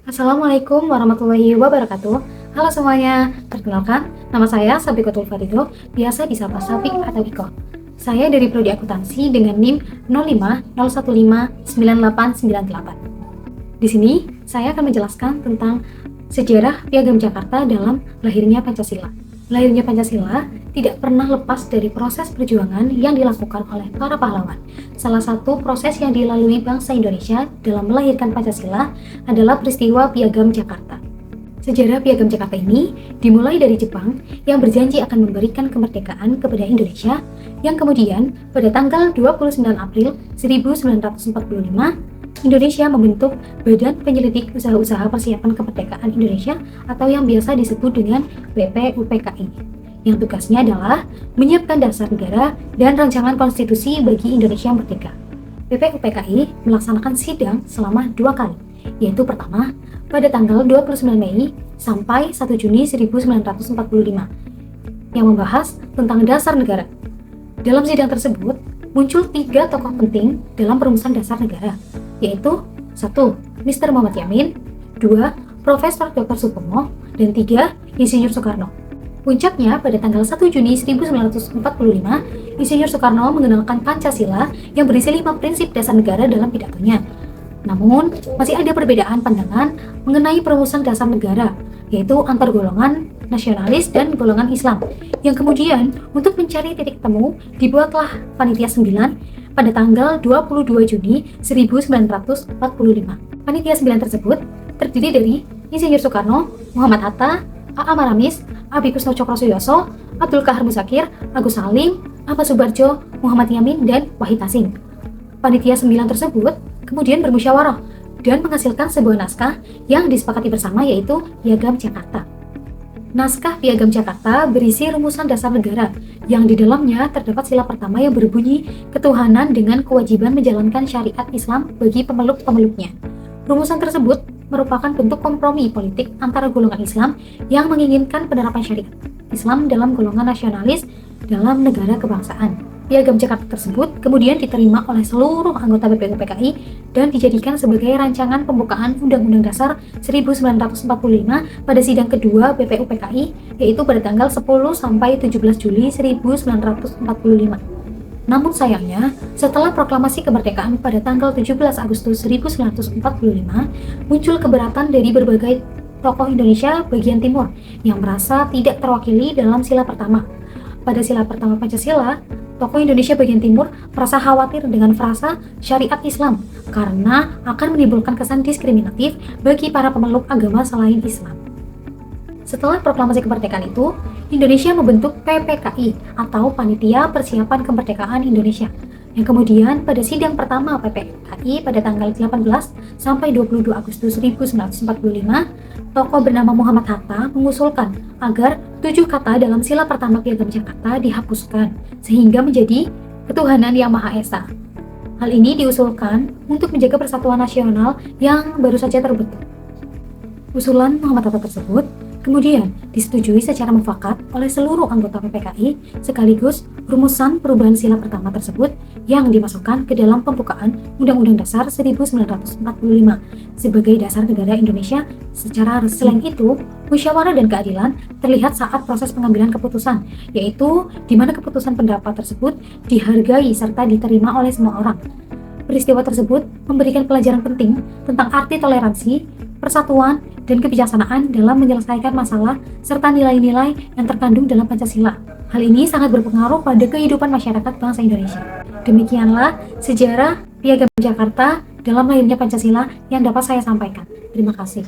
Assalamualaikum warahmatullahi wabarakatuh. Halo semuanya, perkenalkan, nama saya Sabikotul Farido, biasa disapa Sabik atau Iko. Saya dari Prodi Akuntansi dengan NIM 050159898. Di sini, saya akan menjelaskan tentang sejarah Piagam Jakarta dalam lahirnya Pancasila. Lahirnya Pancasila tidak pernah lepas dari proses perjuangan yang dilakukan oleh para pahlawan. Salah satu proses yang dilalui bangsa Indonesia dalam melahirkan Pancasila adalah peristiwa Piagam Jakarta. Sejarah Piagam Jakarta ini dimulai dari Jepang yang berjanji akan memberikan kemerdekaan kepada Indonesia, yang kemudian pada tanggal 29 April 1945 Indonesia membentuk Badan Penyelidik Usaha-Usaha Persiapan Kemerdekaan Indonesia atau yang biasa disebut dengan BPUPKI, yang tugasnya adalah menyiapkan dasar negara dan rancangan konstitusi bagi Indonesia yang merdeka. BPUPKI melaksanakan sidang selama 2 kali, yaitu pertama pada tanggal 29 Mei sampai 1 Juni 1945 yang membahas tentang dasar negara. Dalam sidang tersebut muncul 3 tokoh penting dalam perumusan dasar negara, yaitu 1. Mr. Muhammad Yamin, 2. Profesor Dr. Supomo, dan 3. Insinyur Soekarno. Puncaknya pada tanggal 1 Juni 1945, Insinyur Soekarno mengenalkan Pancasila yang berisi 5 prinsip dasar negara dalam pidatonya. Namun, masih ada perbedaan pandangan mengenai perumusan dasar negara, yaitu antar golongan nasionalis dan golongan Islam, yang kemudian untuk mencari titik temu dibuatlah Panitia 9 pada tanggal 22 Juni 1945. Panitia 9 tersebut terdiri dari Insinyur Soekarno, Muhammad Hatta, A.A. Maramis, Abi Kusno Cokrosuyoso, Abdul Kahar Musakir, Agus Salim, Ahmad Subarjo, Muhammad Yamin, dan Wahid Hasim. Panitia 9 tersebut kemudian bermusyawarah dan menghasilkan sebuah naskah yang disepakati bersama, yaitu Piagam Jakarta. Naskah Piagam Jakarta berisi rumusan dasar negara yang di dalamnya terdapat sila pertama yang berbunyi ketuhanan dengan kewajiban menjalankan syariat Islam bagi pemeluk-pemeluknya. Rumusan tersebut merupakan bentuk kompromi politik antara golongan Islam yang menginginkan penerapan syariat Islam dalam golongan nasionalis dalam negara kebangsaan. Piagam Jakarta tersebut kemudian diterima oleh seluruh anggota BPUPKI dan dijadikan sebagai rancangan pembukaan Undang-Undang Dasar 1945 pada sidang kedua BPUPKI, yaitu pada tanggal 10 sampai 17 Juli 1945. Namun sayangnya, setelah proklamasi kemerdekaan pada tanggal 17 Agustus 1945, muncul keberatan dari berbagai tokoh Indonesia bagian timur yang merasa tidak terwakili dalam sila pertama. Pada sila pertama Pancasila, tokoh Indonesia bagian timur merasa khawatir dengan frasa syariat Islam karena akan menimbulkan kesan diskriminatif bagi para pemeluk agama selain Islam. Setelah proklamasi kemerdekaan itu, Indonesia membentuk PPKI atau Panitia Persiapan Kemerdekaan Indonesia, yang kemudian pada sidang pertama PPKI pada tanggal 18 sampai 22 Agustus 1945, tokoh bernama Muhammad Hatta mengusulkan agar 7 kata dalam sila pertama Piagam Jakarta dihapuskan sehingga menjadi ketuhanan yang Maha Esa. Hal ini diusulkan untuk menjaga persatuan nasional yang baru saja terbentuk. Usulan Muhammad Hatta tersebut kemudian disetujui secara mufakat oleh seluruh anggota PPKI sekaligus rumusan perubahan sila pertama tersebut yang dimasukkan ke dalam pembukaan Undang-Undang Dasar 1945 sebagai dasar negara Indonesia secara resmi. Selain itu, musyawarah dan keadilan terlihat saat proses pengambilan keputusan, yaitu di mana keputusan pendapat tersebut dihargai serta diterima oleh semua orang. Peristiwa tersebut memberikan pelajaran penting tentang arti toleransi, persatuan, dan kebijaksanaan dalam menyelesaikan masalah serta nilai-nilai yang terkandung dalam Pancasila. Hal ini sangat berpengaruh pada kehidupan masyarakat bangsa Indonesia. Demikianlah sejarah Piagam Jakarta dalam lahirnya Pancasila yang dapat saya sampaikan. Terima kasih.